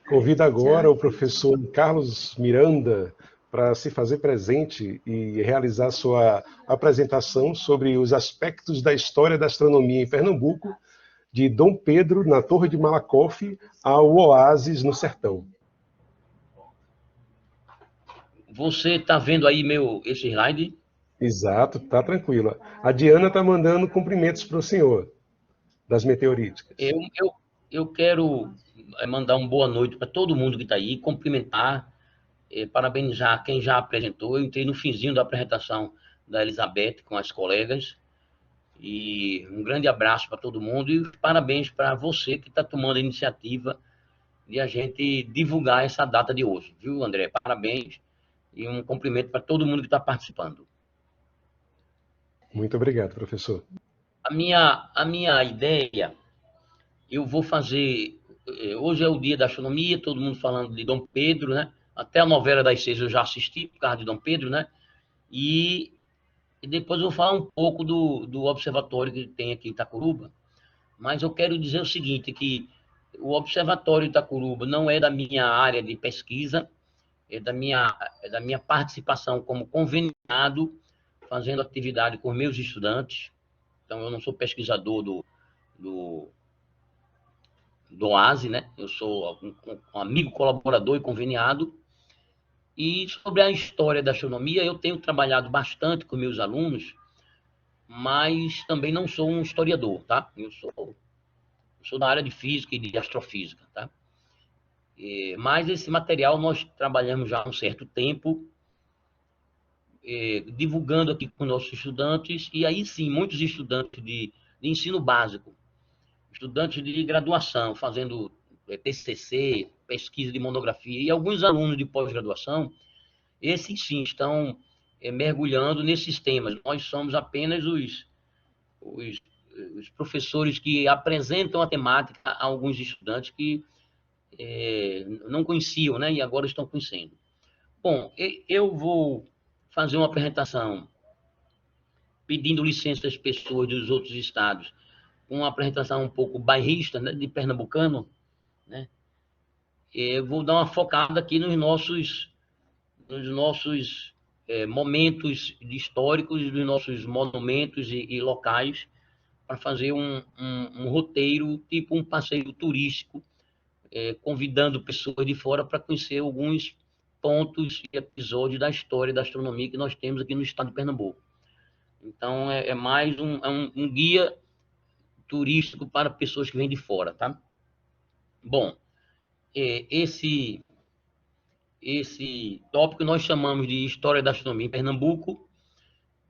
Convido agora Tchau. o professor Carlos Miranda para se fazer presente e realizar sua apresentação sobre os aspectos da história da astronomia em Pernambuco, de Dom Pedro, na Torre de Malakoff, ao Oásis, no Sertão. Você está vendo aí esse slide? Exato, tá tranquilo. A Diana está mandando cumprimentos para o senhor, das meteoríticas. Eu quero mandar uma boa noite para todo mundo que está aí, cumprimentar, parabenizar quem já apresentou. Eu entrei no finzinho da apresentação da Elizabeth com as colegas. E um grande abraço para todo mundo e parabéns para você que está tomando a iniciativa de a gente divulgar essa data de hoje, viu, André? Parabéns e um cumprimento para todo mundo que está participando. Muito obrigado, professor. A minha ideia, eu vou fazer. Hoje é o dia da astronomia, todo mundo falando de Dom Pedro, né? Até a novela das 6 eu já assisti por causa de Dom Pedro, né? E, e depois eu vou falar um pouco do observatório que tem aqui em Itacuruba. Mas eu quero dizer o seguinte, que o Observatório Itacuruba não é da minha área de pesquisa, é da minha participação como conveniado, fazendo atividade com meus estudantes. Então, eu não sou pesquisador do, do OASE, né? Eu sou um amigo colaborador e conveniado. E sobre a história da astronomia, eu tenho trabalhado bastante com meus alunos, mas também não sou um historiador, tá? Eu sou da área de física e de astrofísica, tá? Mas esse material nós trabalhamos já há um certo tempo, divulgando aqui com nossos estudantes, e aí sim, muitos estudantes de ensino básico, estudantes de graduação, fazendo TCC, pesquisa de monografia, e alguns alunos de pós-graduação, esses sim estão mergulhando nesses temas. Nós somos apenas os, os professores que apresentam a temática a alguns estudantes que não conheciam, né? E agora estão conhecendo. Bom, eu vou fazer uma apresentação pedindo licença das pessoas dos outros estados, uma apresentação um pouco bairrista, né, de pernambucano, né? Eu vou dar uma focada aqui nos nossos momentos históricos, nos nossos monumentos e locais, para fazer um roteiro, tipo um passeio turístico, convidando pessoas de fora para conhecer alguns pontos e episódios da história da astronomia que nós temos aqui no estado de Pernambuco. Então, é mais um guia turístico para pessoas que vêm de fora, tá? Bom, esse tópico nós chamamos de História da Astronomia em Pernambuco.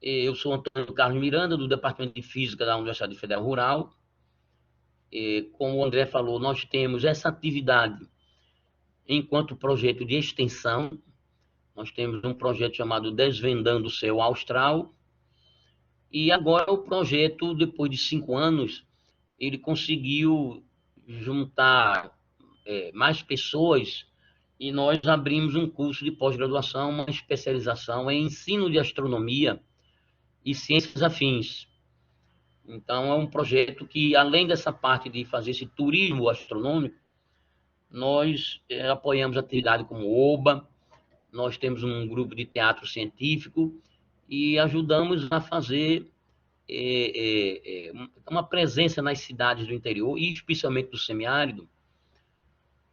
Eu sou Antônio Carlos Miranda, do Departamento de Física da Universidade Federal Rural. Como o André falou, nós temos essa atividade enquanto projeto de extensão. Nós temos um projeto chamado Desvendando o Céu Austral. E agora o projeto, depois de 5 anos, ele conseguiu juntar mais pessoas e nós abrimos um curso de pós-graduação, uma especialização em ensino de astronomia e ciências afins. Então, é um projeto que, além dessa parte de fazer esse turismo astronômico, nós apoiamos atividade como OBA, nós temos um grupo de teatro científico e ajudamos a fazer uma presença nas cidades do interior, e especialmente do semiárido,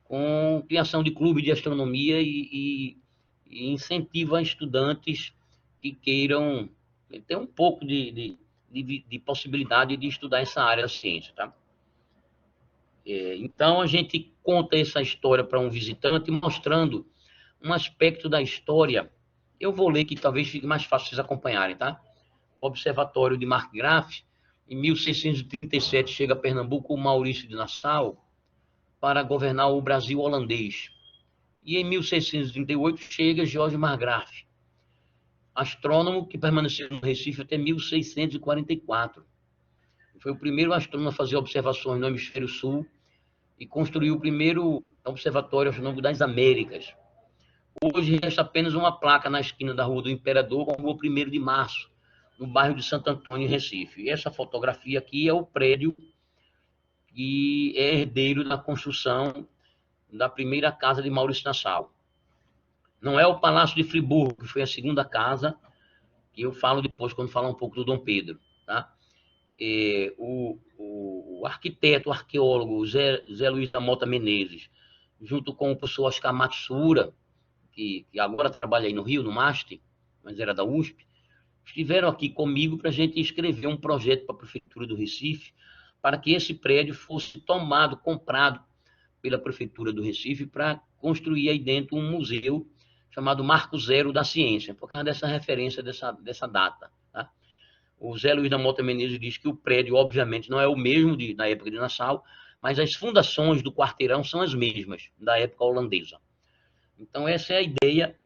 com criação de clube de astronomia e incentivo a estudantes que queiram ter um pouco de possibilidade de estudar essa área da ciência, tá? Então, a gente conta essa história para um visitante, mostrando um aspecto da história. Eu vou ler que talvez fique mais fácil vocês acompanharem, tá? Observatório de Markgraf, em 1637 chega a Pernambuco o Maurício de Nassau para governar o Brasil holandês. E em 1638 chega George Markgraf, astrônomo que permaneceu no Recife até 1644. Foi o primeiro astrônomo a fazer observações no hemisfério sul e construiu o primeiro observatório astronômico das Américas. Hoje resta apenas uma placa na esquina da Rua do Imperador com a Rua 1º de Março, no bairro de Santo Antônio, em Recife. E essa fotografia aqui é o prédio que é herdeiro da construção da primeira casa de Maurício Nassau. Não é o Palácio de Friburgo, que foi a segunda casa, que eu falo depois, quando falar um pouco do Dom Pedro. Tá? O arquiteto, o arqueólogo Zé Luiz da Mota Menezes, junto com o professor Oscar Matsura, que agora trabalha aí no Rio, no MAST, mas era da USP, estiveram aqui comigo para a gente escrever um projeto para a Prefeitura do Recife, para que esse prédio fosse tomado, comprado pela Prefeitura do Recife, para construir aí dentro um museu chamado Marco Zero da Ciência, por causa dessa referência dessa data. Tá? O Zé Luiz da Mota Menezes diz que o prédio, obviamente, não é o mesmo da época de Nassau, mas as fundações do quarteirão são as mesmas, da época holandesa. Então, essa é a ideia.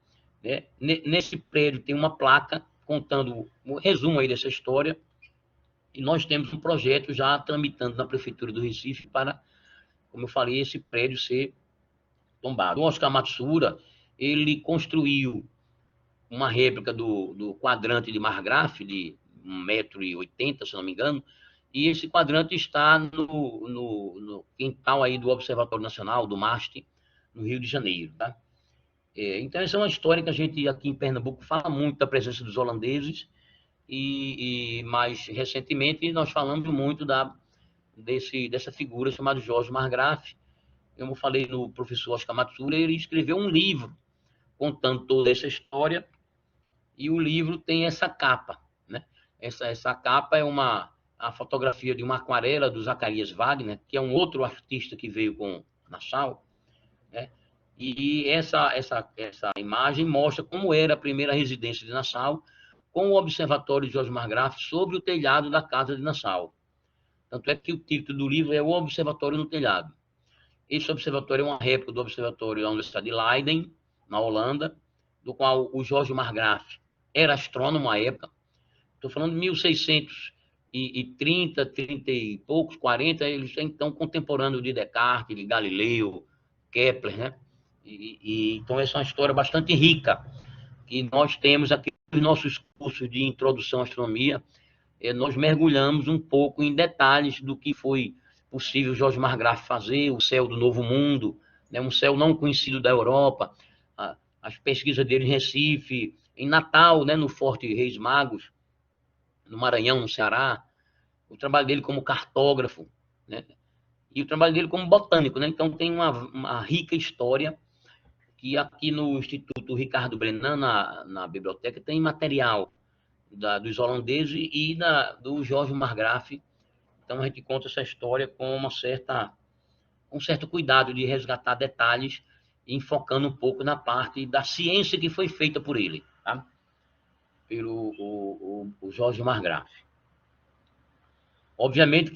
Né? Nesse prédio tem uma placa contando um resumo aí dessa história, e nós temos um projeto já tramitando na Prefeitura do Recife para, como eu falei, esse prédio ser tombado. O Oscar Matsura, ele construiu uma réplica do quadrante de Margraf, de 1,80 m, se não me engano, e esse quadrante está no quintal aí do Observatório Nacional, do MAST, no Rio de Janeiro. Tá? Então, essa é uma história que a gente aqui em Pernambuco fala muito da presença dos holandeses, e mais recentemente nós falamos muito dessa figura chamada Jorge Margraf. Como eu falei no professor Oscar Matsura, ele escreveu um livro contando toda essa história, e o livro tem essa capa. Né? Essa capa é a fotografia de uma aquarela do Zacarias Wagner, que é um outro artista que veio com Nassau, né? E essa imagem mostra como era a primeira residência de Nassau, com o Observatório de Jorge Margraf sobre o telhado da casa de Nassau. Tanto é que o título do livro é O Observatório no Telhado. Esse observatório é uma réplica do observatório da Universidade de Leiden, na Holanda, do qual o Jorge Margraf era astrônomo à época. Estou falando de 1630, 30 e poucos, 40, eles então contemporâneos de Descartes, de Galileu, Kepler, né? Então, essa é uma história bastante rica, que nós temos aqui nos nossos cursos de introdução à astronomia. Nós mergulhamos um pouco em detalhes do que foi possível Jorge Margraf fazer, o céu do Novo Mundo, né? Um céu não conhecido da Europa, as pesquisas dele em Recife, em Natal, né? No Forte Reis Magos, no Maranhão, no Ceará, o trabalho dele como cartógrafo, né? E o trabalho dele como botânico, né? Então tem uma rica história, que aqui no Instituto Ricardo Brenan, na biblioteca, tem material dos holandeses e do Jorge Margraf. Então a gente conta essa história com um certo cuidado de resgatar detalhes, enfocando um pouco na parte da ciência que foi feita por ele, tá? Pelo o Jorge Margraf. Obviamente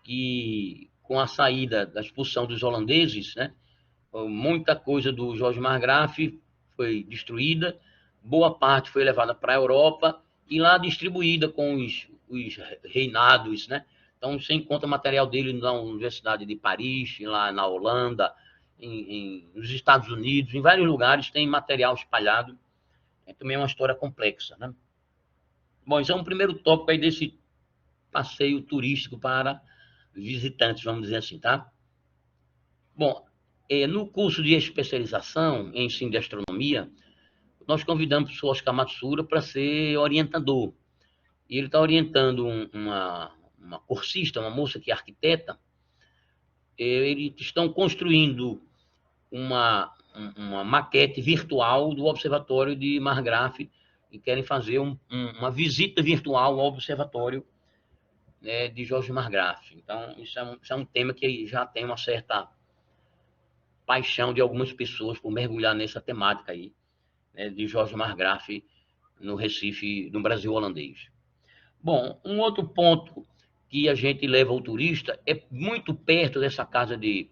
que com a saída da expulsão dos holandeses, né, muita coisa do Jorge Margraf foi destruída, boa parte foi levada para a Europa e lá distribuída com os reinados, né? Então, você encontra material dele na Universidade de Paris, lá na Holanda, nos Estados Unidos, em vários lugares tem material espalhado. Também é uma história complexa, né? Bom, isso é um primeiro tópico aí desse passeio turístico para visitantes, vamos dizer assim, tá? Bom, no curso de especialização em ensino de astronomia, nós convidamos o professor Oscar Matsura para ser orientador. E ele está orientando uma cursista, uma moça que é arquiteta. Eles estão construindo uma maquete virtual do Observatório de Margraf e querem fazer uma visita virtual ao Observatório, né, de Jorge Margraf. Então, isso é um tema que já tem uma certa paixão de algumas pessoas por mergulhar nessa temática aí, né, de Jorge Margraf no Recife, no Brasil holandês. Bom, um outro ponto que a gente leva ao turista é muito perto dessa casa de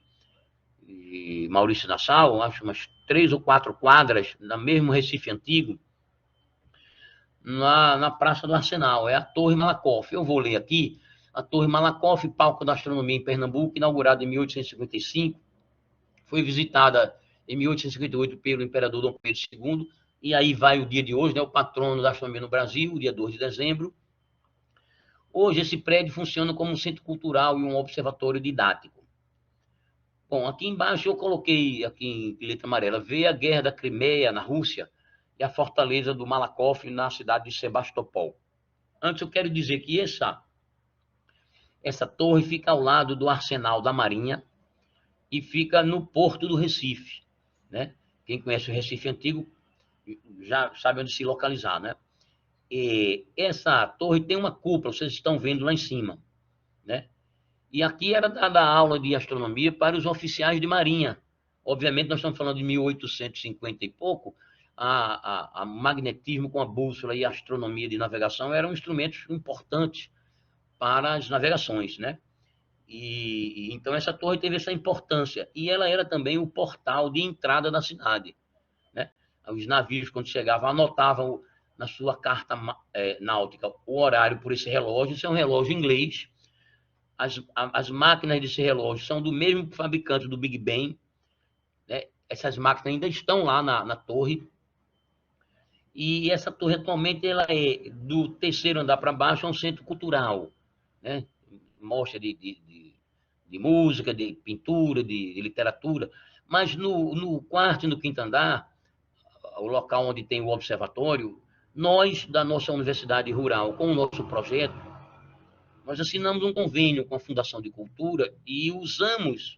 Maurício Nassau, acho umas 3 ou 4 quadras, no mesmo Recife Antigo, na Praça do Arsenal, é a Torre Malakoff. Eu vou ler aqui: a Torre Malakoff, palco da astronomia em Pernambuco, inaugurada em 1855, foi visitada em 1858 pelo imperador Dom Pedro II, e aí vai o dia de hoje, né, o patrono da astronomia no Brasil, o dia 2 de dezembro. Hoje, esse prédio funciona como um centro cultural e um observatório didático. Bom, aqui embaixo eu coloquei, aqui em letra amarela, ver a guerra da Crimeia, na Rússia, e a fortaleza do Malakoff, na cidade de Sebastopol. Antes, eu quero dizer que essa torre fica ao lado do arsenal da Marinha e fica no porto do Recife, né? Quem conhece o Recife antigo já sabe onde se localizar, né? E essa torre tem uma cúpula, vocês estão vendo lá em cima, né? E aqui era dada aula de astronomia para os oficiais de marinha. Obviamente, nós estamos falando de 1850 e pouco, a magnetismo com a bússola e a astronomia de navegação eram instrumentos importantes para as navegações, né? Então essa torre teve essa importância e ela era também o portal de entrada da cidade, né? Os navios quando chegavam anotavam na sua carta náutica o horário por esse relógio. Isso é um relógio inglês. As máquinas desse relógio são do mesmo fabricante do Big Ben, né? Essas máquinas ainda estão lá na torre. E essa torre atualmente ela é do terceiro andar para baixo, é um centro cultural, né? Mostra de música, de pintura, de literatura. Mas no quarto e no quinto andar, o local onde tem o observatório, nós, da nossa universidade rural, com o nosso projeto, nós assinamos um convênio com a Fundação de Cultura e usamos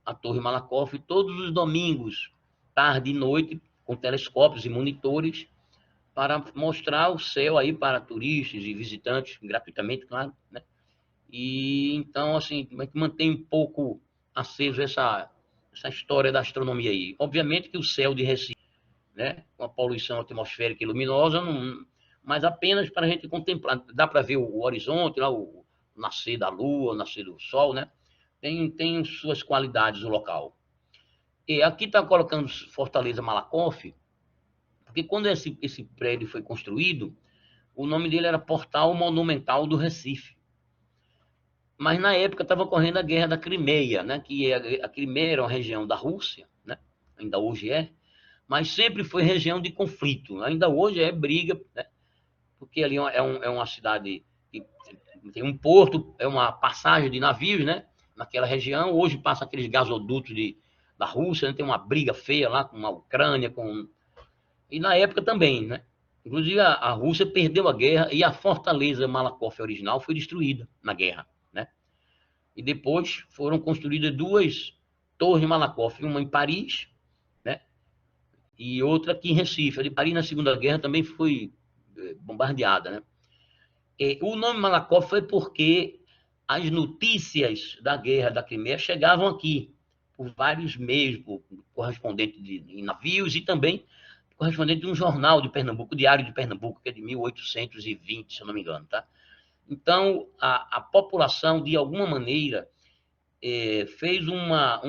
a Torre Malakoff todos os domingos, tarde e noite, com telescópios e monitores, para mostrar o céu aí para turistas e visitantes, gratuitamente, claro, né? E então, assim, mantém um pouco aceso essa história da astronomia aí. Obviamente que o céu de Recife, né, com a poluição atmosférica e luminosa, não, mas apenas para a gente contemplar. Dá para ver o horizonte, lá, o nascer da lua, o nascer do sol, né? Tem suas qualidades o local. E aqui está colocando Fortaleza Malakoff, porque quando esse prédio foi construído, o nome dele era Portal Monumental do Recife. Mas na época estava ocorrendo a Guerra da Crimeia, né? Que a Crimeia era uma região da Rússia, né? Ainda hoje é, mas sempre foi região de conflito. Ainda hoje é briga, né? Porque ali é uma cidade que tem um porto, é uma passagem de navios, né? Naquela região. Hoje passa aqueles gasodutos da Rússia, né? Tem uma briga feia lá com a Ucrânia, e na época também, né? Inclusive a Rússia perdeu a guerra e a fortaleza Malakoff original foi destruída na guerra, né? E depois foram construídas duas torres Malakoff, uma em Paris, né? E outra aqui em Recife. A de Paris na Segunda Guerra também foi bombardeada, né? O nome Malakoff foi porque as notícias da guerra da Crimeia chegavam aqui por vários meios, por correspondente em navios e também correspondente de um jornal de Pernambuco, o Diário de Pernambuco, que é de 1820, se eu não me engano, tá? Então, a população, de alguma maneira, fez um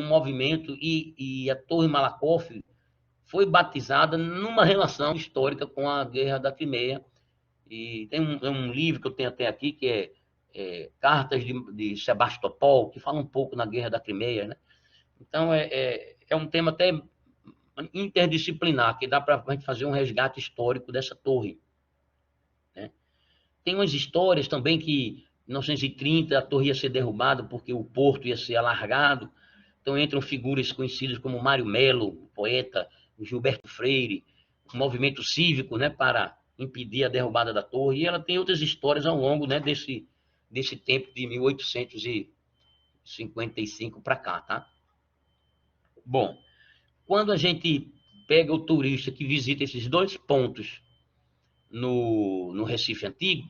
movimento e a Torre Malakoff foi batizada numa relação histórica com a Guerra da Crimeia. E tem um livro que eu tenho até aqui, que Cartas de Sebastopol, que fala um pouco na Guerra da Crimeia, né? Então, é um tema até interdisciplinar, que dá para a gente fazer um resgate histórico dessa torre, né? Tem umas histórias também que em 1930 a torre ia ser derrubada porque o porto ia ser alargado. Então entram figuras conhecidas como Mário Melo, poeta, Gilberto Freire, um movimento cívico, né, para impedir a derrubada da torre. E ela tem outras histórias ao longo, né, desse tempo de 1855 para cá, tá? Bom, quando a gente pega o turista que visita esses dois pontos no Recife Antigo,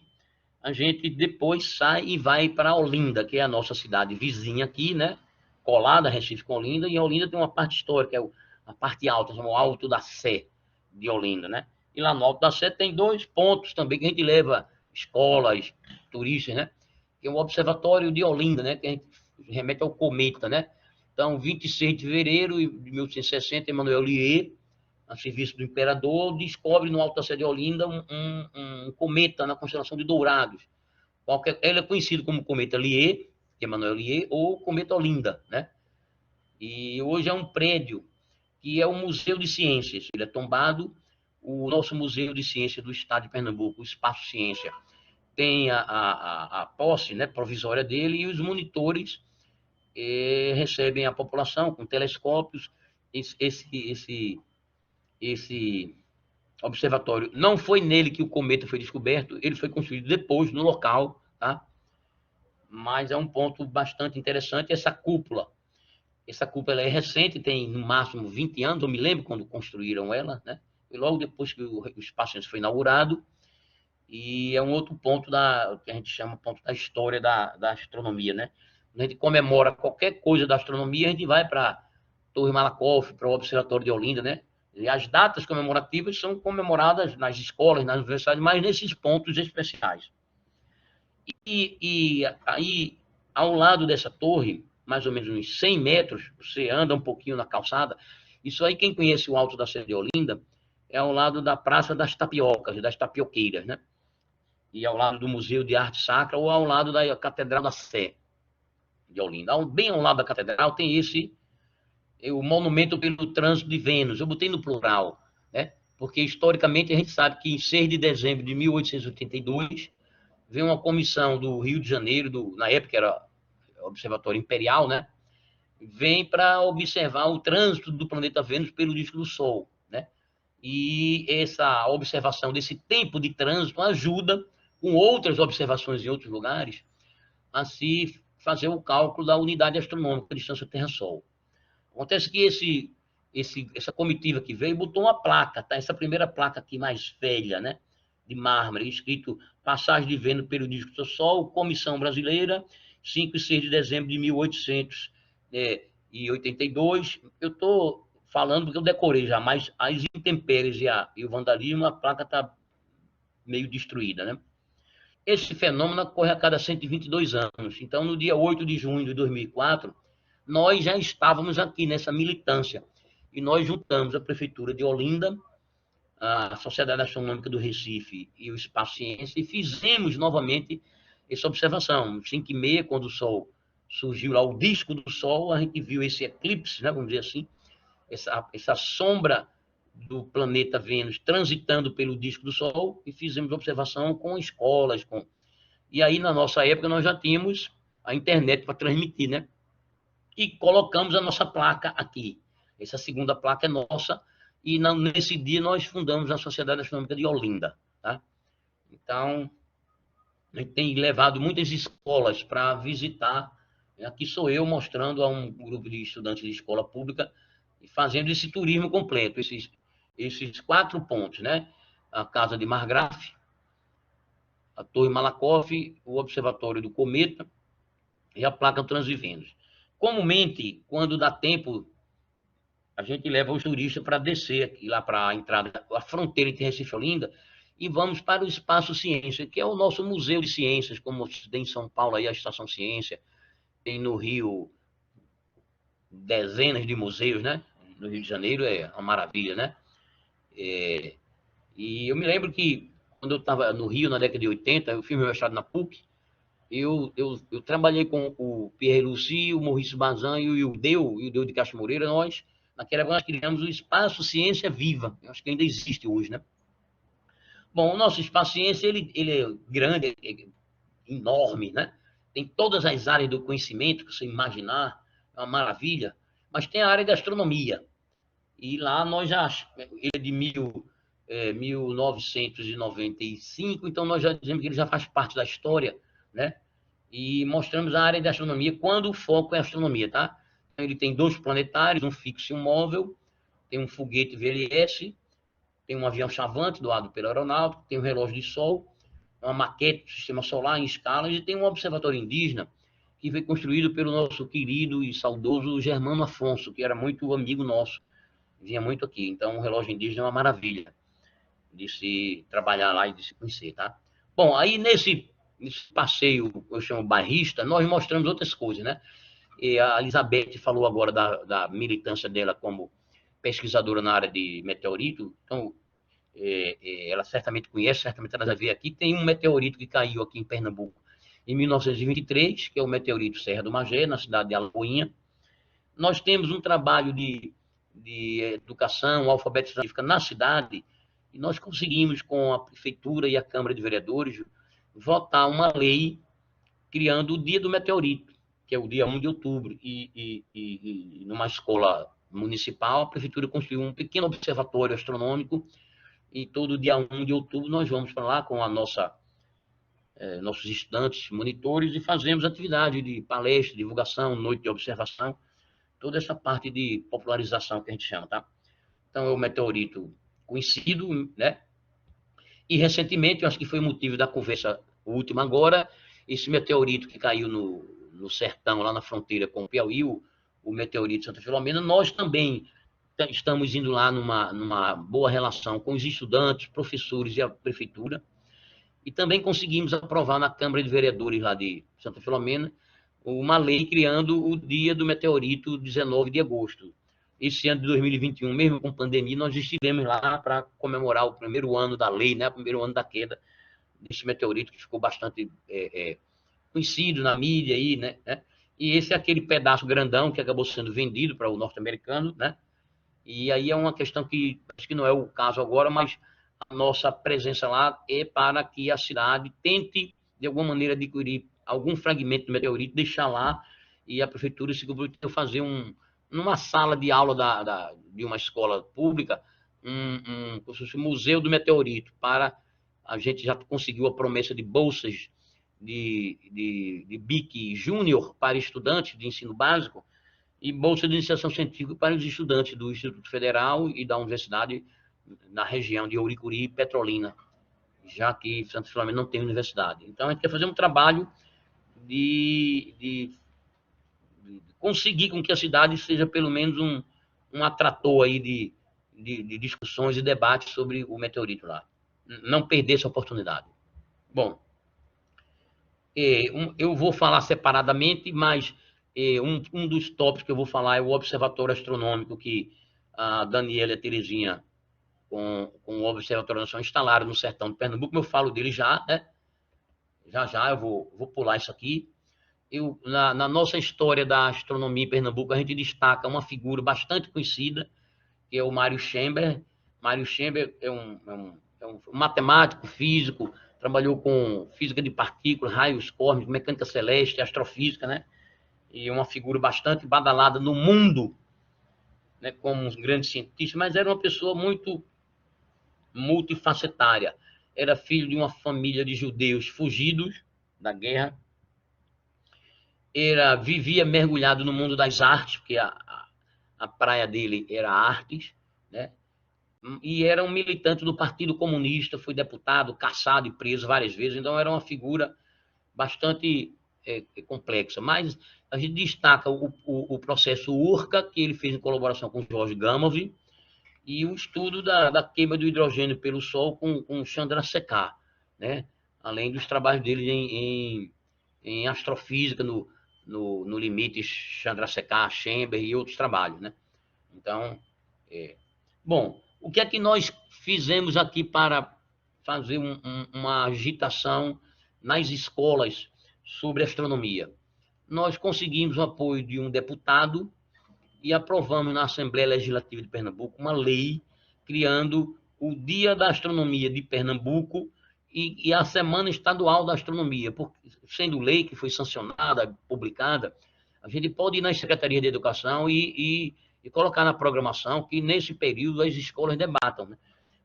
a gente depois sai e vai para Olinda, que é a nossa cidade vizinha aqui, né? Colada a Recife com Olinda, e Olinda tem uma parte histórica, a parte alta, chama o Alto da Sé de Olinda, né? E lá no Alto da Sé tem dois pontos também que a gente leva escolas, turistas, né? Que é o Observatório de Olinda, né? Que a gente remete ao cometa, né? Então, 26 de fevereiro de 1860, Emmanuel Lier, a serviço do imperador, descobre no Alto da Sé de Olinda um cometa na constelação de Dourados. Ele é conhecido como cometa Lier, Emmanuel Lier, ou cometa Olinda, né? E hoje é um prédio que é o Museu de Ciências. Ele é tombado, o nosso Museu de Ciências do Estado de Pernambuco, o Espaço Ciência, tem a posse, né, provisória dele e os monitores recebem a população com telescópios. Esse observatório, não foi nele que o cometa foi descoberto, ele foi construído depois, no local, tá? Mas é um ponto bastante interessante. Essa cúpula ela é recente, tem no máximo 20 anos, eu me lembro quando construíram ela, né? E logo depois que o Espaço Ciência foi inaugurado, e é um outro ponto que a gente chama ponto da história da astronomia, né? Quando a gente comemora qualquer coisa da astronomia, a gente vai para Torre Malakoff, para o Observatório de Olinda, né? E as datas comemorativas são comemoradas nas escolas, nas universidades, mas nesses pontos especiais. E aí, ao lado dessa torre, mais ou menos uns 100 metros, você anda um pouquinho na calçada, isso aí, quem conhece o Alto da Serra de Olinda, é ao lado da Praça das Tapiocas, das Tapioqueiras, né? E ao lado do Museu de Arte Sacra, ou ao lado da Catedral da Sé de Olinda. Bem ao lado da catedral tem o monumento pelo trânsito de Vênus. Eu botei no plural, né? Porque historicamente a gente sabe que em 6 de dezembro de 1882 veio uma comissão do Rio de Janeiro, na época era o Observatório Imperial, né? Vem para observar o trânsito do planeta Vênus pelo disco do Sol, né? E essa observação desse tempo de trânsito ajuda, com outras observações em outros lugares, a se fazer o cálculo da unidade astronômica, da distância Terra-Sol. Acontece que essa comitiva que veio botou uma placa, tá? Essa primeira placa aqui mais velha, né? De mármore, escrito Passagem de Vênus pelo disco do Sol, Comissão Brasileira, 5 e 6 de dezembro de 1882. Eu estou falando porque eu decorei já, mas as intempéries e o vandalismo, a placa está meio destruída, né? Esse fenômeno ocorre a cada 122 anos. Então, no dia 8 de junho de 2004, nós já estávamos aqui nessa militância. E nós juntamos a Prefeitura de Olinda, a Sociedade Astronômica do Recife e o Espaço Ciência, e fizemos novamente essa observação. 5h30, quando o Sol surgiu lá, o disco do Sol, a gente viu esse eclipse, né, vamos dizer assim, essa sombra do planeta Vênus transitando pelo disco do Sol, e fizemos observação com escolas. E aí, na nossa época, nós já tínhamos a internet para transmitir, né? E colocamos a nossa placa aqui. Essa segunda placa é nossa, e nesse dia nós fundamos a Sociedade Astronômica de Olinda, tá? Então, a gente tem levado muitas escolas para visitar. Aqui sou eu mostrando a um grupo de estudantes de escola pública e fazendo esse turismo completo, esses 4 pontos, né? A Casa de Margraf, a Torre Malakoff, o Observatório do Cometa e a placa Transvivênus. Comumente, quando dá tempo, a gente leva os turistas para descer aqui, lá para a entrada, a fronteira entre Recife e Olinda, e vamos para o Espaço Ciência, que é o nosso museu de ciências, como tem em São Paulo aí a Estação Ciência, tem no Rio dezenas de museus, né? No Rio de Janeiro é uma maravilha, né? E eu me lembro que quando eu estava no Rio, na década de 80, eu fiz meu mestrado na PUC, eu trabalhei com o Pierre Lucy, o Maurício Bazin e o Ildeu de Castro Moreira. Nós, naquela época, nós criamos o Espaço Ciência Viva. Eu acho que ainda existe hoje, né? Bom, o nosso Espaço Ciência, ele é grande, é enorme, né? Tem todas as áreas do conhecimento que você imaginar, é uma maravilha, mas tem a área da astronomia. E lá nós já, ele é de 1995, então nós já dizemos que ele já faz parte da história, né? E mostramos a área da astronomia quando o foco é astronomia, tá? Ele tem 2 planetários, um fixo e um móvel, tem um foguete VLS, tem um avião chavante doado pela aeronáutica, tem um relógio de sol, uma maquete do sistema solar em escala, e tem um observatório indígena que foi construído pelo nosso querido e saudoso Germano Afonso, que era muito amigo nosso, vinha muito aqui. Então, o relógio indígena é uma maravilha de se trabalhar lá e de se conhecer, tá? Bom, aí nesse passeio, eu chamo bairrista, nós mostramos outras coisas, né? E a Elizabeth falou agora da militância dela como pesquisadora na área de meteorito. Então, ela certamente conhece, certamente ela já veio aqui. Tem um meteorito que caiu aqui em Pernambuco em 1923, que é o meteorito Serra do Magé, na cidade de Alagoinha. Nós temos um trabalho de educação, alfabetização na cidade, e nós conseguimos, com a Prefeitura e a Câmara de Vereadores, votar uma lei criando o Dia do Meteorito. que é o dia 1 de outubro, e numa escola municipal, a prefeitura construiu um pequeno observatório astronômico, e todo dia 1 de outubro nós vamos para lá com nossos estudantes, monitores, e fazemos atividade de palestra, divulgação, noite de observação, toda essa parte de popularização que a gente chama, tá? Então, é o meteorito conhecido, né? E recentemente, eu acho que foi o motivo da conversa última agora, esse meteorito que caiu no sertão, lá na fronteira com o Piauí, o meteorito Santa Filomena, nós também estamos indo lá numa boa relação com os estudantes, professores e a prefeitura, e também conseguimos aprovar na Câmara de Vereadores lá de Santa Filomena uma lei criando o dia do meteorito 19 de agosto. Esse ano de 2021, mesmo com pandemia, nós estivemos lá para comemorar o primeiro ano da lei, né, o primeiro ano da queda desse meteorito, que ficou bastante conhecido na mídia aí, né? E esse é aquele pedaço grandão que acabou sendo vendido para o norte-americano, né? E aí é uma questão que acho que não é o caso agora, mas a nossa presença lá é para que a cidade tente, de alguma maneira, adquirir algum fragmento do meteorito, deixar lá, e a prefeitura se comprometeu a fazer numa sala de aula de uma escola pública, um museu do meteorito, para a gente já conseguiu a promessa de bolsas de BIC Júnior para estudantes de ensino básico e bolsa de iniciação científica para os estudantes do Instituto Federal e da Universidade na região de Ouricuri e Petrolina, já que Santa Filomena não tem universidade. Então, a gente quer fazer um trabalho de conseguir com que a cidade seja pelo menos um atrator aí de discussões e debates sobre o meteorito lá. Não perder essa oportunidade. Bom, eu vou falar separadamente, mas um dos tópicos que eu vou falar é o Observatório Astronômico que a Daniela e a Terezinha com o Observatório Nacional instalaram no sertão de Pernambuco. Como eu falo dele já, né? Já eu vou pular isso aqui. Na nossa história da astronomia em Pernambuco, a gente destaca uma figura bastante conhecida, que é o Mário Schember. Mário Schember é um matemático, físico, trabalhou com física de partículas, raios cósmicos, mecânica celeste, astrofísica, né? E uma figura bastante badalada no mundo, né, como um grande cientista, mas era uma pessoa muito multifacetária. Era filho de uma família de judeus fugidos da guerra, vivia mergulhado no mundo das artes, porque a praia dele era artes, né? E era um militante do Partido Comunista, foi deputado, caçado e preso várias vezes, então era uma figura bastante complexa. Mas a gente destaca o processo URCA, que ele fez em colaboração com Jorge Gamow, e o estudo da queima do hidrogênio pelo Sol com Chandrasekhar, né? Além dos trabalhos dele em astrofísica, no limite Chandrasekhar, Schember e outros trabalhos, né? Então, bom, o que é que nós fizemos aqui para fazer uma agitação nas escolas sobre astronomia? Nós conseguimos o apoio de um deputado e aprovamos na Assembleia Legislativa de Pernambuco uma lei criando o Dia da Astronomia de Pernambuco e a Semana Estadual da Astronomia, porque, sendo lei que foi sancionada, publicada, a gente pode ir na Secretaria de Educação e colocar na programação que, nesse período, as escolas debatam, né?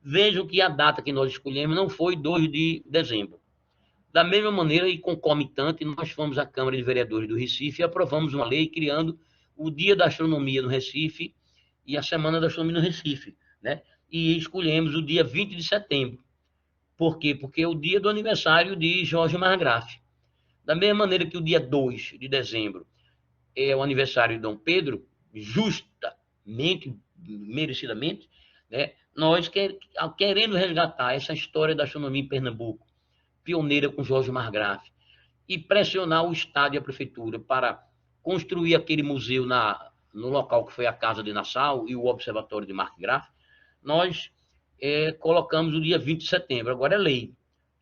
Vejam que a data que nós escolhemos não foi 2 de dezembro. Da mesma maneira, e concomitante, nós fomos à Câmara de Vereadores do Recife e aprovamos uma lei criando o Dia da Astronomia no Recife e a Semana da Astronomia no Recife, né? E escolhemos o dia 20 de setembro. Por quê? Porque é o dia do aniversário de Jorge Margraf. Da mesma maneira que o dia 2 de dezembro é o aniversário de Dom Pedro, justamente, merecidamente, né? Nós querendo resgatar essa história da astronomia em Pernambuco, pioneira com Jorge Margraf, e pressionar o Estado e a Prefeitura para construir aquele museu no local que foi a Casa de Nassau e o Observatório de Margraf, nós colocamos o dia 20 de setembro. Agora é lei.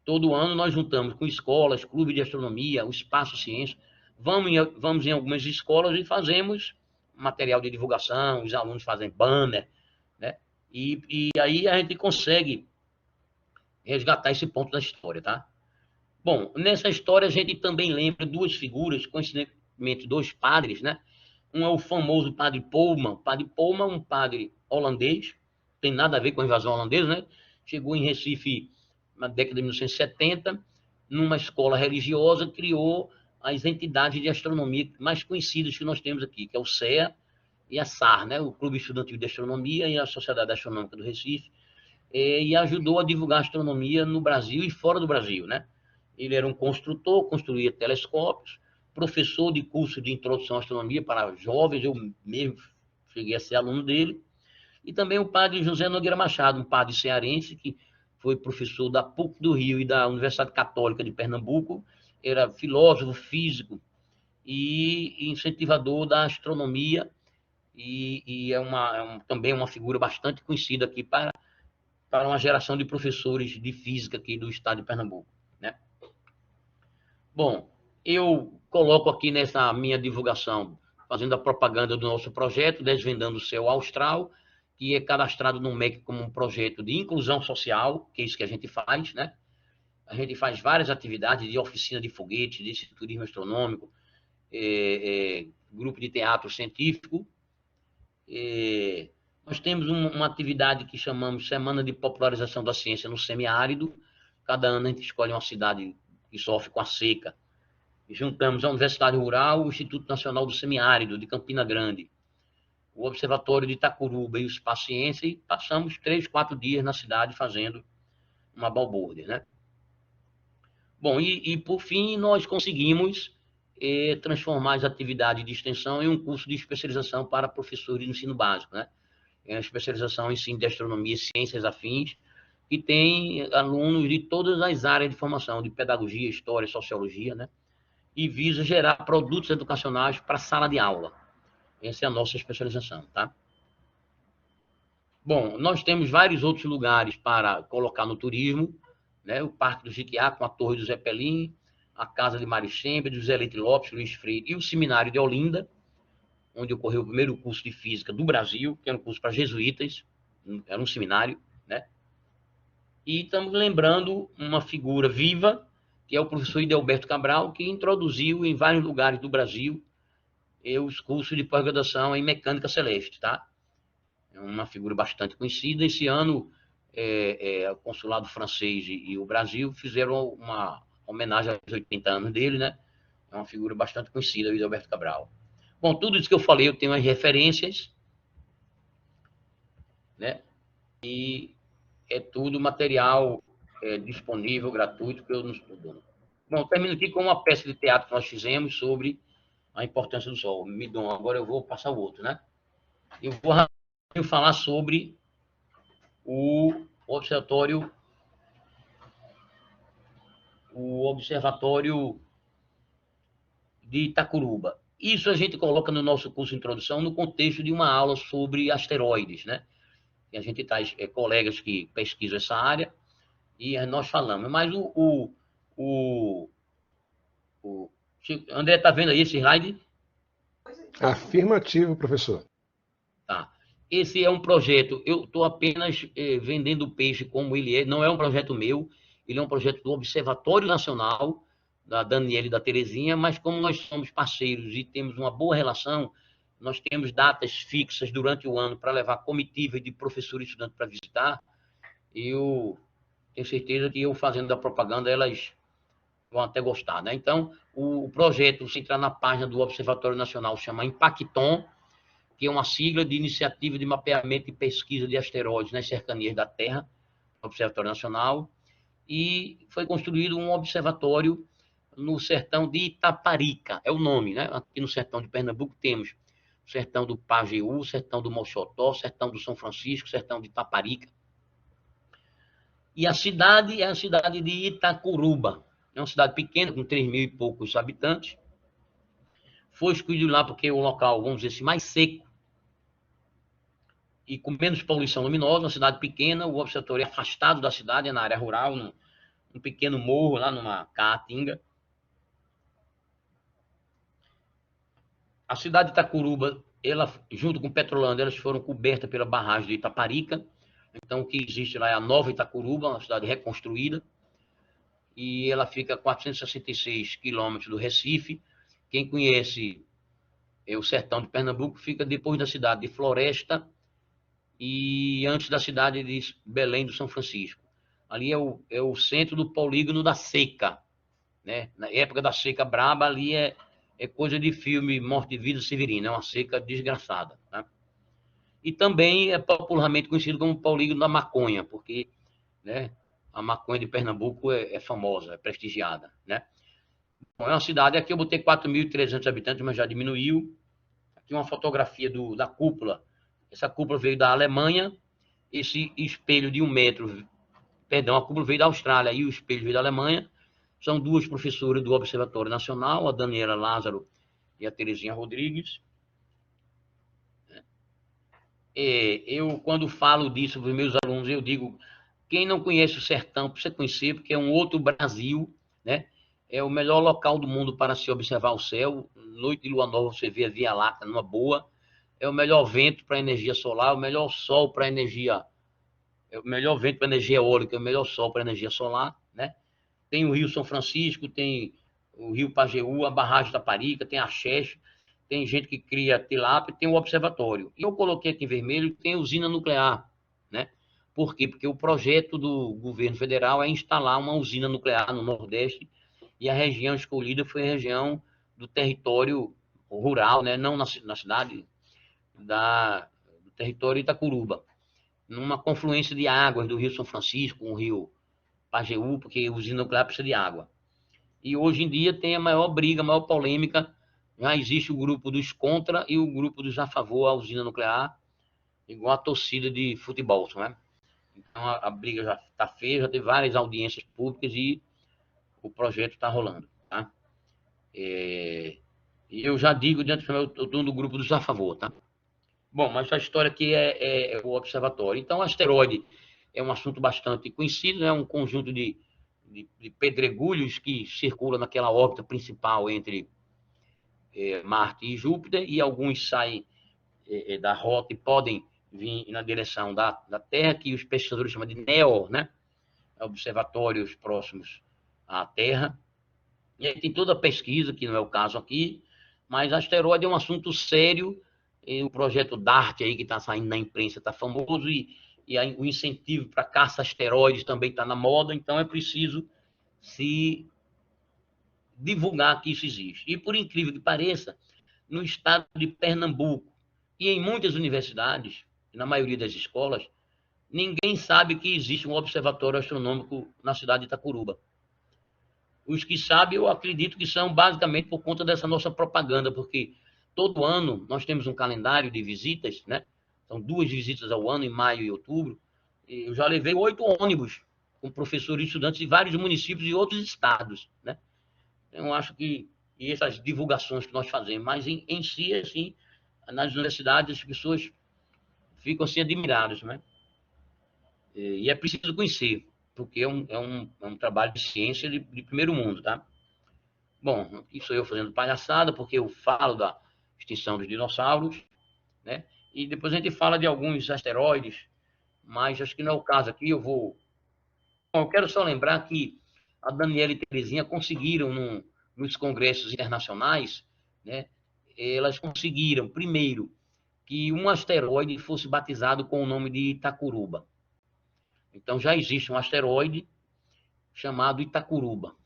Todo ano nós juntamos com escolas, clubes de astronomia, o Espaço Ciência, vamos em algumas escolas e fazemos material de divulgação, os alunos fazem banner, né? E aí a gente consegue resgatar esse ponto da história, tá? Bom, nessa história a gente também lembra duas figuras recentemente dois padres, né? Um é o famoso padre Pohlman. O padre Pohlman é um padre holandês, tem nada a ver com a invasão holandesa, né? Chegou em Recife na década de 1970, numa escola religiosa, criou as entidades de astronomia mais conhecidas que nós temos aqui, que é o CEA e a SAR, né? O Clube Estudantil de Astronomia e a Sociedade Astronômica do Recife, e ajudou a divulgar a astronomia no Brasil e fora do Brasil, né? Ele era um construtor, construía telescópios, professor de curso de introdução à astronomia para jovens, eu mesmo cheguei a ser aluno dele, e também o padre José Nogueira Machado, um padre cearense que foi professor da PUC do Rio e da Universidade Católica de Pernambuco, era filósofo, físico e incentivador da astronomia, e também uma figura bastante conhecida aqui para uma geração de professores de física aqui do estado de Pernambuco, né? Bom, eu coloco aqui nessa minha divulgação, fazendo a propaganda do nosso projeto, Desvendando o Céu Austral, que é cadastrado no MEC como um projeto de inclusão social, que é isso que a gente faz, né? A gente faz várias atividades de oficina de foguete, de turismo astronômico, grupo de teatro científico. Nós temos uma atividade que chamamos Semana de Popularização da Ciência no Semiárido. Cada ano a gente escolhe uma cidade que sofre com a seca. E juntamos a Universidade Rural, o Instituto Nacional do Semiárido, de Campina Grande, o Observatório de Itacuruba e o Espaço Ciência, e passamos 3, 4 dias na cidade fazendo uma balbúrdia, né? Bom, e por fim, nós conseguimos transformar as atividades de extensão em um curso de especialização para professores de ensino básico, né? É uma especialização em ensino de astronomia e ciências afins, que tem alunos de todas as áreas de formação, de pedagogia, história, sociologia, né? E visa gerar produtos educacionais para a sala de aula. Essa é a nossa especialização, tá? Bom, nós temos vários outros lugares para colocar no turismo, né? O Parque do Jiquiá, com a Torre do Zeppelin, a Casa de Maricembe, do José Leite Lopes, Luiz Freire, e o Seminário de Olinda, onde ocorreu o primeiro curso de física do Brasil, que era um curso para jesuítas, era um seminário, né? E estamos lembrando uma figura viva, que é o professor Idelberto Cabral, que introduziu em vários lugares do Brasil os cursos de pós-graduação em mecânica celeste, tá? É uma figura bastante conhecida. Esse ano, o consulado francês e o Brasil fizeram uma homenagem aos 80 anos dele, né? É uma figura bastante conhecida, o Idelberto Cabral. Bom, tudo isso que eu falei, eu tenho as referências, né? E é tudo material disponível, gratuito, que eu não estou dando. Bom, termino aqui com uma peça de teatro que nós fizemos sobre a importância do Sol. Agora eu vou passar o outro, né? Eu vou falar sobre o observatório de Itacuruba. Isso a gente coloca no nosso curso de introdução no contexto de uma aula sobre asteroides, né? E a gente traz colegas que pesquisam essa área e nós falamos. Mas André, está vendo aí esse slide? Afirmativo, professor. Tá. Esse é um projeto, eu estou apenas vendendo peixe como ele é, não é um projeto meu, ele é um projeto do Observatório Nacional, da Daniela e da Terezinha, mas como nós somos parceiros e temos uma boa relação, nós temos datas fixas durante o ano para levar comitiva de professor e estudante para visitar, eu tenho certeza que eu fazendo a propaganda, elas vão até gostar, né? Então, o projeto, se entrar na página do Observatório Nacional, chama Impacton, que é uma sigla de Iniciativa de Mapeamento e Pesquisa de Asteroides nas Cercanias da Terra, Observatório Nacional, e foi construído um observatório no sertão de Itaparica, é o nome, né? Aqui no sertão de Pernambuco temos o sertão do Pajeú, o sertão do Mochotó, o sertão do São Francisco, o sertão de Itaparica. E a cidade é a cidade de Itacuruba, é uma cidade pequena, com 3 mil e poucos habitantes. Foi escolhido lá porque é o local, vamos dizer assim, mais seco, e com menos poluição luminosa, uma cidade pequena, o observatório é afastado da cidade, é na área rural, num pequeno morro, lá numa caatinga. A cidade de Itacuruba, ela, junto com Petrolândia, elas foram cobertas pela barragem de Itaparica. Então, o que existe lá é a Nova Itacuruba, uma cidade reconstruída, e ela fica a 466 quilômetros do Recife, Quem conhece o sertão de Pernambuco fica depois da cidade de Floresta e antes da cidade de Belém do São Francisco. Ali é o centro do polígono da seca, né? Na época da seca braba, ali é coisa de filme Morte e Vida Severina, é uma seca desgraçada, né? E também é popularmente conhecido como polígono da maconha, porque, né, a maconha de Pernambuco é famosa, é prestigiada, né? Bom, é uma cidade, aqui eu botei 4.300 habitantes, mas já diminuiu. Aqui uma fotografia da cúpula. Essa cúpula veio da Alemanha, esse espelho de 1 metro, perdão, a cúpula veio da Austrália e o espelho veio da Alemanha. São duas professoras do Observatório Nacional, a Daniela Lázaro e a Terezinha Rodrigues. Eu, quando falo disso para os meus alunos, eu digo, quem não conhece o sertão, precisa conhecer, porque é um outro Brasil, né? É o melhor local do mundo para se observar o céu. Noite de lua nova, você vê a Via Láctea numa boa. É o melhor vento para energia solar, o melhor sol para energia, é o melhor vento para energia eólica, é o melhor sol para energia solar, né? Tem o Rio São Francisco, tem o Rio Pajeú, a barragem da Parica, tem a Xexe, tem gente que cria tilápia, tem o observatório. E eu coloquei aqui em vermelho, tem a usina nuclear, né? Por quê? Porque o projeto do governo federal é instalar uma usina nuclear no Nordeste e a região escolhida foi a região do território rural, né? Não na cidade, do território Itacuruba, numa confluência de águas do Rio São Francisco com o Rio Pajeú, porque a usina nuclear precisa de água. E hoje em dia tem a maior briga, a maior polêmica. Já existe o grupo dos contra e o grupo dos a favor à usina nuclear, igual a torcida de futebol, né? Então a briga já está feia, já teve várias audiências públicas e o projeto está rolando, tá? E eu já digo, eu estou no grupo dos a favor, tá? Bom, mas a história aqui é o observatório. Então, asteroide é um assunto bastante conhecido, é um conjunto de pedregulhos que circula naquela órbita principal entre Marte e Júpiter, e alguns saem da rota e podem vir na direção da Terra, que os pesquisadores chamam de NEO, né? Observatórios próximos à Terra. E aí tem toda a pesquisa, que não é o caso aqui, mas asteroide é um assunto sério, e o projeto DART aí que está saindo na imprensa está famoso, e o incentivo para caça asteroides também está na moda, então é preciso se divulgar que isso existe. E por incrível que pareça, no estado de Pernambuco e em muitas universidades, na maioria das escolas, ninguém sabe que existe um observatório astronômico na cidade de Itacuruba. Os que sabem, eu acredito que são basicamente por conta dessa nossa propaganda, porque todo ano nós temos um calendário de visitas, né? São 2 visitas ao ano, em maio e outubro. E eu já levei 8 ônibus com professores e estudantes de vários municípios e outros estados, né? Eu acho que e essas divulgações que nós fazemos, mas em si, assim, nas universidades as pessoas ficam assim admiradas, né? E é preciso conhecer, porque é um trabalho de ciência de primeiro mundo, tá? Bom, aqui sou eu fazendo palhaçada, porque eu falo da extinção dos dinossauros, né? E depois a gente fala de alguns asteroides, mas acho que não é o caso aqui. Bom, eu quero só lembrar que a Daniela e a Terezinha conseguiram, nos congressos internacionais, né? Elas conseguiram, primeiro, que um asteroide fosse batizado com o nome de Itacuruba. Então já existe um asteroide chamado Itacuruba.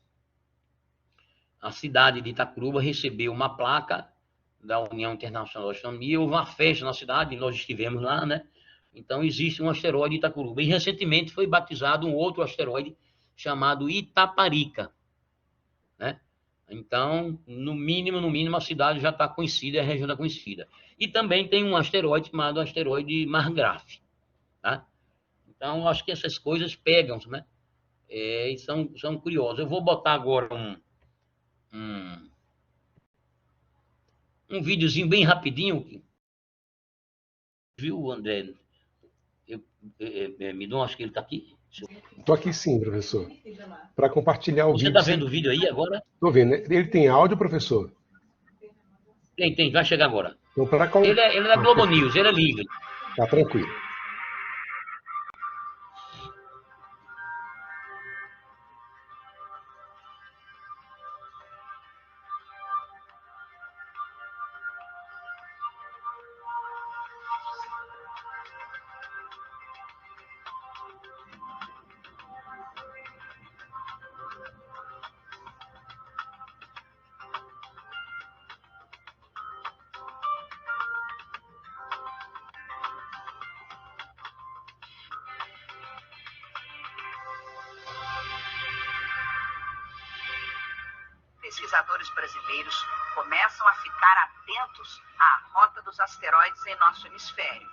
A cidade de Itacuruba recebeu uma placa da União Internacional de Astronomia, houve uma festa na cidade, nós estivemos lá, né? Então existe um asteroide Itacuruba. E recentemente foi batizado um outro asteroide chamado Itaparica, né? Então, no mínimo, a cidade já está conhecida, a região está conhecida. E também tem um asteroide chamado asteroide Margraf, tá? Então, acho que essas coisas pegam, né? E são curiosas. Eu vou botar agora um, um videozinho bem rapidinho, viu, André? Eu, Midon, acho que ele está aqui. Estou aqui sim, professor. Para compartilhar o Você vídeo. está vendo o vídeo aí agora? Estou vendo. Ele tem áudio, professor? Tem, vai chegar agora. Então, para Ele é da Globo News, ele é livre. Tá tranquilo. pesquisadores brasileiros começam a ficar atentos à rota dos asteroides em nosso hemisfério.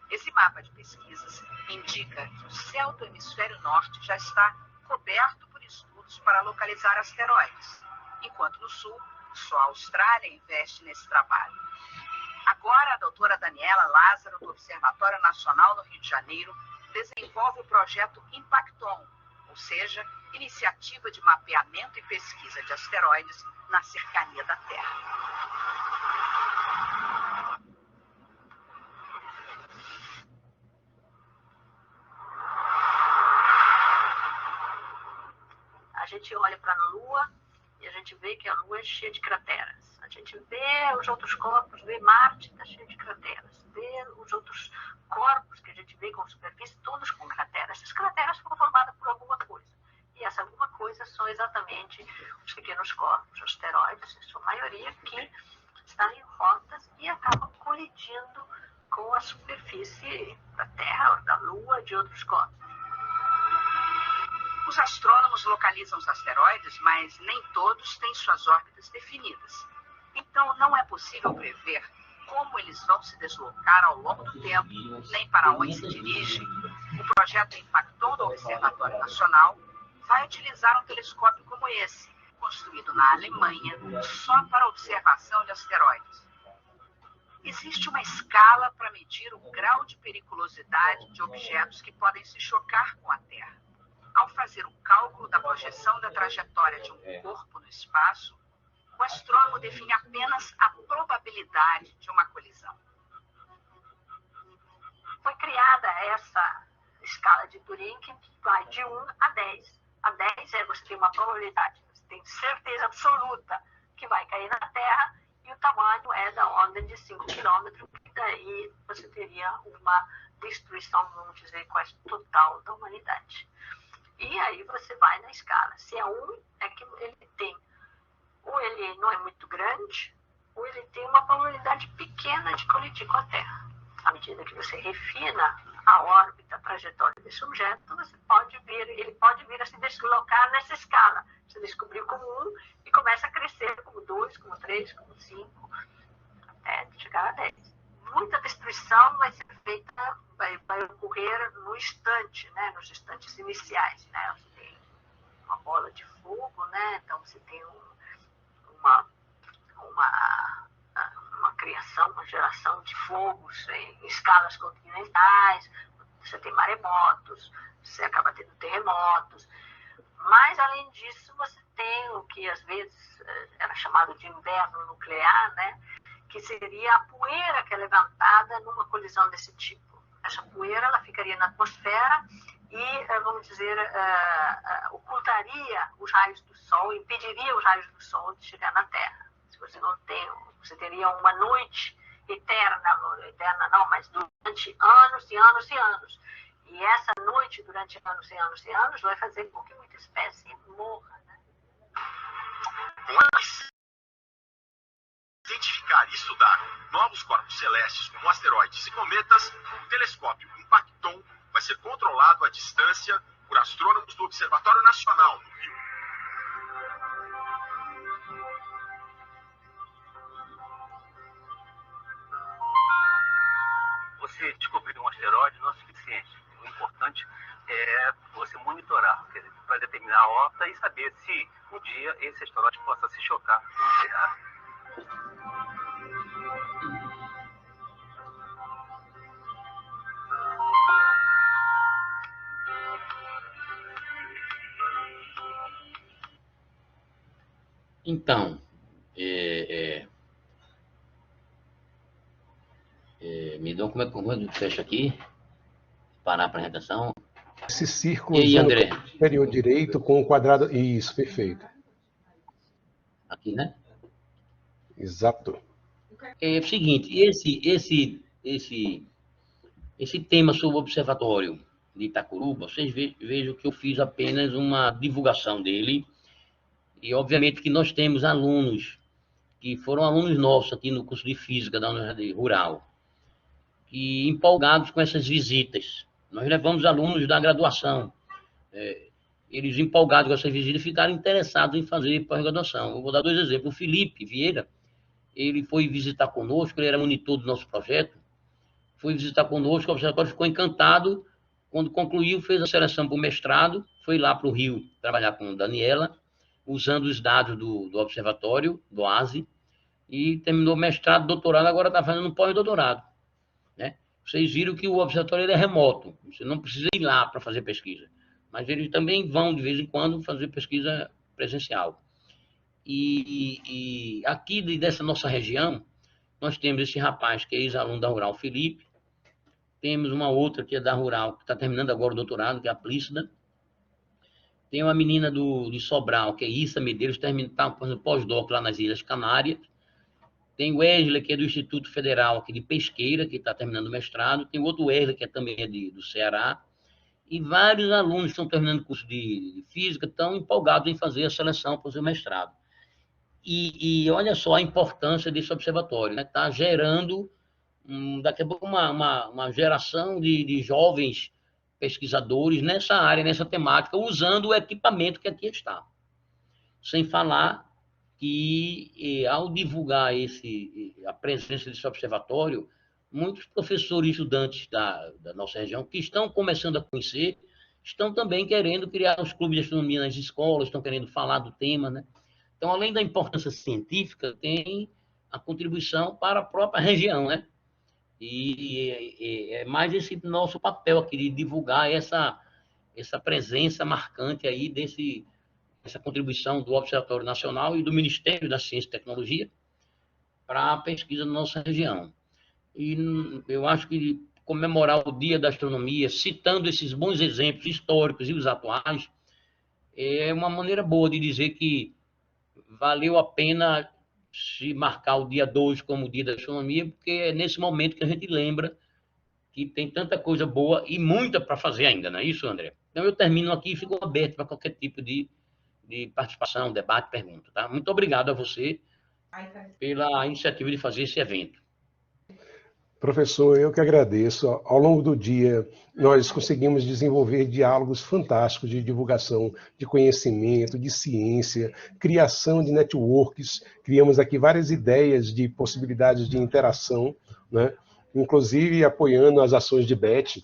Esse mapa de pesquisas indica que o céu do hemisfério norte já está coberto por estudos para localizar asteroides, enquanto no sul, só a Austrália investe nesse trabalho. Agora, a doutora Daniela Lázaro, do Observatório Nacional no Rio de Janeiro, desenvolve o projeto Impacton, ou seja, iniciativa de mapeamento e pesquisa de asteroides na cercania da Terra. A gente olha para a Lua e a gente vê que a Lua é cheia de crateras. A gente vê os outros corpos, vê Marte, está cheio de crateras. Vê os outros corpos que a gente vê com superfície, todos com crateras. Essas crateras foram formadas por alguma coisa. E essa alguma coisa são exatamente os pequenos corpos, asteroides, em sua maioria, que estão em rotas e acabam colidindo com a superfície da Terra, da Lua, de outros corpos. Os astrônomos localizam os asteroides, mas nem todos têm suas órbitas definidas. Então, não é possível prever como eles vão se deslocar ao longo do tempo, nem para onde se dirigem. O projeto Impacton do Observatório Nacional vai utilizar um telescópio como esse, construído na Alemanha, só para observação de asteroides. Existe uma escala para medir o grau de periculosidade de objetos que podem se chocar com a Terra. Ao fazer o cálculo da projeção da trajetória de um corpo no espaço, o astrônomo define apenas a probabilidade de uma colisão. Foi criada essa escala de Turing que vai de 1 a 10. A 10 é você tem uma probabilidade, você tem certeza absoluta que vai cair na Terra, e o tamanho é da ordem de 5 km, e daí você teria uma destruição, vamos dizer, quase total da humanidade. E aí você vai na escala. Se é 1, é que ele tem, ou ele não é muito grande, ou ele tem uma probabilidade pequena de colidir com a Terra. À medida que você refina a órbita, a trajetória desse objeto, você pode ver, ele pode vir a se deslocar nessa escala. Você descobriu como 1 e começa a crescer como 2, como 3, como 5, até chegar a 10. Muita destruição vai ser feita, vai ocorrer no instante, né, nos instantes iniciais, né? Você tem uma bola de fogo, né? Então você tem uma criação, uma geração de fogos em escalas continentais, você tem maremotos, você acaba tendo terremotos, mas além disso você tem o que às vezes era chamado de inverno nuclear, né? Que seria a poeira que é levantada numa colisão desse tipo. Essa poeira ela ficaria na atmosfera e, vamos dizer, ocultaria os raios do Sol, impediria os raios do Sol de chegar na Terra. Se você não tem, você teria uma noite eterna não, mas durante anos e anos e anos. E essa noite, durante anos e anos e anos, vai fazer com que muita espécie morra, né? Identificar e estudar novos corpos celestes como asteroides e cometas, o telescópio Impacton vai ser controlado à distância por astrônomos do Observatório Nacional no Rio. Você descobrir um asteroide não é suficiente. O importante é você monitorar, para determinar a órbita e saber se um dia esse asteroide possa se chocar com a Terra. Então, me dão como é que fecha aqui? Parar a apresentação. Esse círculo E aí, André? superior direito com o quadrado. Isso, perfeito. Aqui, né? Exato. É o seguinte, esse tema sobre o Observatório de Itacuruba, vocês vejam que eu fiz apenas uma divulgação dele, e obviamente que nós temos alunos, que foram alunos nossos aqui no curso de Física da Universidade Rural, que empolgados com essas visitas. Nós levamos alunos da graduação, eles empolgados com essa visita ficaram interessados em fazer pós-graduação. Eu vou dar 2 exemplos. O Felipe Vieira, ele foi visitar conosco, ele era monitor do nosso projeto, foi visitar conosco, o observatório ficou encantado. Quando concluiu, fez a seleção para o mestrado, foi lá para o Rio trabalhar com Daniela, usando os dados do observatório, do ASE, e terminou o mestrado, doutorado, agora está fazendo um pós-doutorado. Né? Vocês viram que o observatório ele é remoto, você não precisa ir lá para fazer pesquisa, mas eles também vão, de vez em quando, fazer pesquisa presencial. E aqui dessa nossa região, nós temos esse rapaz que é ex-aluno da Rural, Felipe, temos uma outra que é da Rural, que está terminando agora o doutorado, que é a Plícida. Tem uma menina de Sobral, que é Issa Medeiros, está fazendo pós-doc lá nas Ilhas Canárias. Tem o Wesley, que é do Instituto Federal aqui de Pesqueira, que está terminando o mestrado. Tem o outro Wesley, que também é do Ceará. E vários alunos que estão terminando o curso de Física estão empolgados em fazer a seleção para o seu mestrado. E olha só a importância desse observatório, né? Está gerando, daqui a pouco, uma geração de jovens pesquisadores nessa área, nessa temática, usando o equipamento que aqui está. Sem falar que, ao divulgar a presença desse observatório, muitos professores e estudantes da nossa região que estão começando a conhecer, estão também querendo criar os clubes de astronomia nas escolas, estão querendo falar do tema, né? Então, além da importância científica, tem a contribuição para a própria região, né? E é mais esse nosso papel aqui de divulgar essa presença marcante aí essa contribuição do Observatório Nacional e do Ministério da Ciência e Tecnologia para a pesquisa na nossa região. E eu acho que comemorar o Dia da Astronomia, citando esses bons exemplos históricos e os atuais, é uma maneira boa de dizer que valeu a pena se marcar o dia 2 como o Dia da Astronomia, porque é nesse momento que a gente lembra que tem tanta coisa boa e muita para fazer ainda, não é isso, André? Então, eu termino aqui e fico aberto para qualquer tipo de participação, debate, pergunta. Tá? Muito obrigado a você pela iniciativa de fazer esse evento. Professor, eu que agradeço. Ao longo do dia, nós conseguimos desenvolver diálogos fantásticos de divulgação de conhecimento, de ciência, criação de networks. Criamos aqui várias ideias de possibilidades de interação, né? Inclusive apoiando as ações de BET.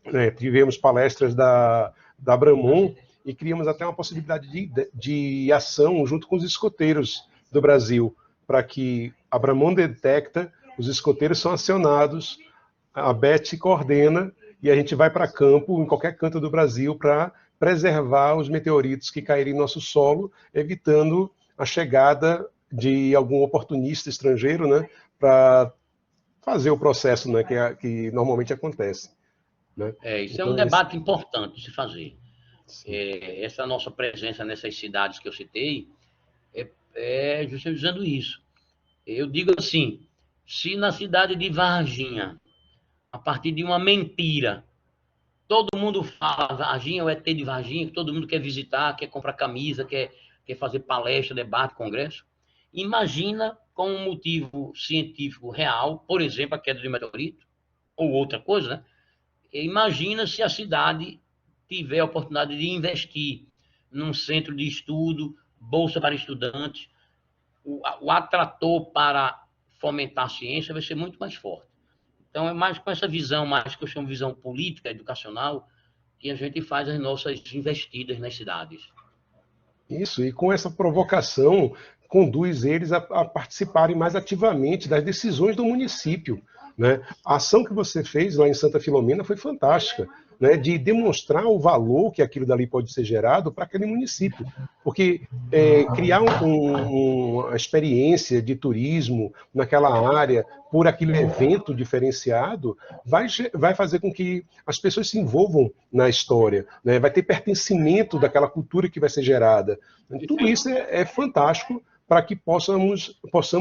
Né? Tivemos palestras da Abramon e criamos até uma possibilidade de ação junto com os escoteiros do Brasil, para que a Abramon detecta, os escoteiros são acionados, a BET coordena e a gente vai para campo, em qualquer canto do Brasil, para preservar os meteoritos que caírem em nosso solo, evitando a chegada de algum oportunista estrangeiro, né, para fazer o processo, né, que normalmente acontece. Né? Isso então, é um debate importante de se fazer. Essa nossa presença nessas cidades que eu citei é justamente dizendo isso. Eu digo assim, se na cidade de Varginha, a partir de uma mentira, todo mundo fala Varginha, o ET de Varginha, que todo mundo quer visitar, quer comprar camisa, quer fazer palestra, debate, congresso, imagina com um motivo científico real, por exemplo, a queda de meteorito, ou outra coisa, né? Imagina se a cidade tiver a oportunidade de investir num centro de estudo, bolsa para estudantes, o atrator para fomentar a ciência vai ser muito mais forte. Então, é mais com essa visão, mais que eu chamo de visão política, educacional, que a gente faz as nossas investidas nas cidades. Isso, e com essa provocação, conduz eles a participarem mais ativamente das decisões do município. Né? A ação que você fez lá em Santa Filomena foi fantástica, né? De demonstrar o valor que aquilo dali pode ser gerado para aquele município. Porque criar uma experiência de turismo naquela área, por aquele evento diferenciado, vai fazer com que as pessoas se envolvam na história, né? Vai ter pertencimento daquela cultura que vai ser gerada. Tudo isso é fantástico para que possamos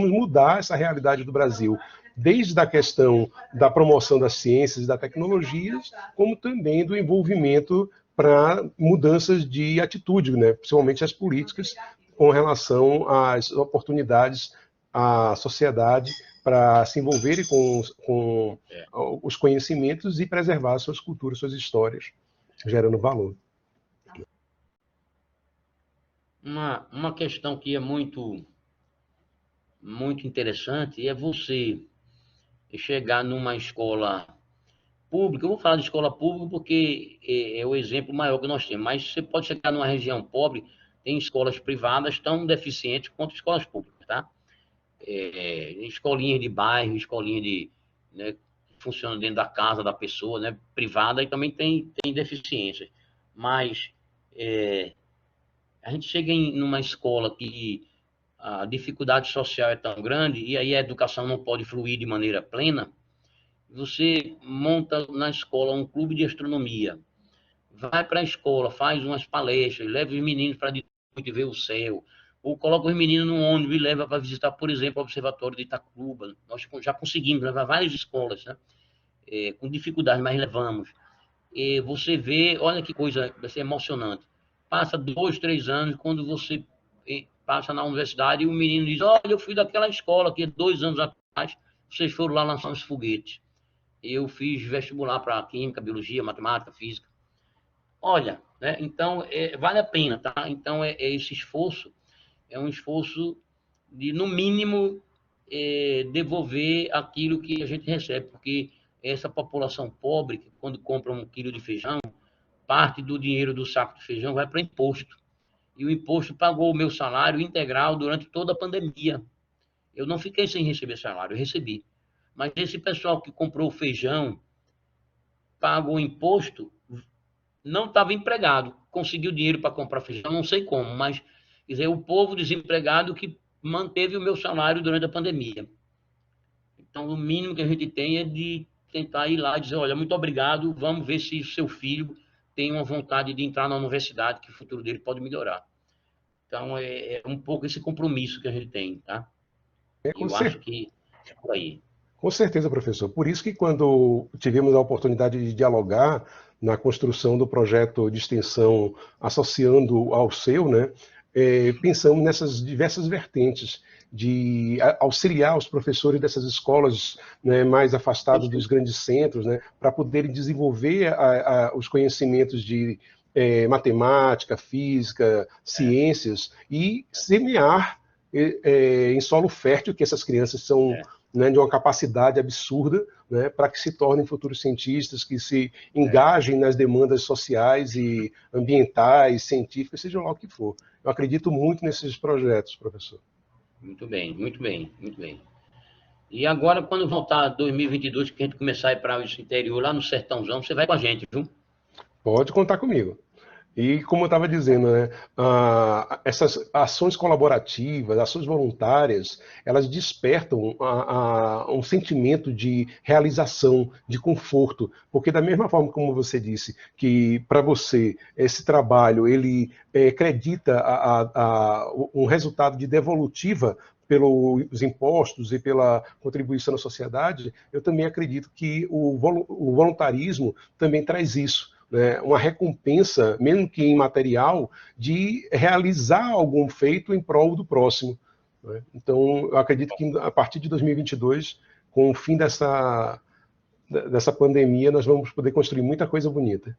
mudar essa realidade do Brasil, desde a questão da promoção das ciências e das tecnologias, como também do envolvimento para mudanças de atitude, né? Principalmente as políticas, com relação às oportunidades à sociedade para se envolverem com os conhecimentos e preservar suas culturas, suas histórias, gerando valor. uma questão que é muito interessante é você chegar numa escola pública. Eu vou falar de escola pública porque é o exemplo maior que nós temos, mas você pode chegar numa região pobre, tem escolas privadas tão deficientes quanto escolas públicas, tá? Escolinhas de bairro, escolinha de, né, funciona dentro da casa da pessoa, né, privada, e também tem deficiências. Mas a gente chega numa escola que a dificuldade social é tão grande, e aí a educação não pode fluir de maneira plena, você monta na escola um clube de astronomia, vai para a escola, faz umas palestras, leva os meninos para ver o céu, ou coloca os meninos no ônibus e leva para visitar, por exemplo, o Observatório de Itacuba. Nós já conseguimos levar várias escolas, né? Com dificuldade, mas levamos. E você vê, olha que coisa, vai ser emocionante. Passa 2, 3 anos, quando você passa na universidade e o menino diz: olha, eu fui daquela escola que 2 anos atrás vocês foram lá lançar os foguetes. Eu fiz vestibular para química, biologia, matemática, física. Olha, né? Então vale a pena, tá? Então esse esforço é um esforço de, no mínimo, devolver aquilo que a gente recebe, porque essa população pobre, que quando compra 1 quilo de feijão, parte do dinheiro do saco de feijão vai para imposto. E o imposto pagou o meu salário integral durante toda a pandemia. Eu não fiquei sem receber salário, eu recebi. Mas esse pessoal que comprou feijão, pagou o imposto, não estava empregado, conseguiu dinheiro para comprar feijão, não sei como, mas quer dizer, o povo desempregado que manteve o meu salário durante a pandemia. Então, o mínimo que a gente tem é de tentar ir lá e dizer: olha, muito obrigado, vamos ver se o seu filho tem uma vontade de entrar na universidade, que o futuro dele pode melhorar. Então, é um pouco esse compromisso que a gente tem, tá? Com Eu acho que é por aí. Com certeza, professor. Por isso que quando tivemos a oportunidade de dialogar na construção do projeto de extensão associando ao seu, né, pensamos nessas diversas vertentes de auxiliar os professores dessas escolas, né, mais afastados dos grandes centros, né, para poderem desenvolver os conhecimentos de matemática, física, ciências e semear em solo fértil, que essas crianças são, né, de uma capacidade absurda, né, para que se tornem futuros cientistas, que se engajem nas demandas sociais e ambientais, científicas, seja lá o que for. Eu acredito muito nesses projetos, professor. Muito bem, muito bem, muito bem. E agora, quando voltar 2022, que a gente começar a ir para o interior, lá no sertãozão, você vai com a gente, viu? Pode contar comigo. E como eu estava dizendo, né, essas ações colaborativas, ações voluntárias, elas despertam um sentimento de realização, de conforto, porque da mesma forma como você disse, que para você esse trabalho ele acredita um resultado de devolutiva pelos impostos e pela contribuição na sociedade, eu também acredito que o voluntarismo também traz isso. Né, uma recompensa, mesmo que imaterial, de realizar algum feito em prol do próximo. Né? Então, eu acredito que a partir de 2022, com o fim dessa pandemia, nós vamos poder construir muita coisa bonita.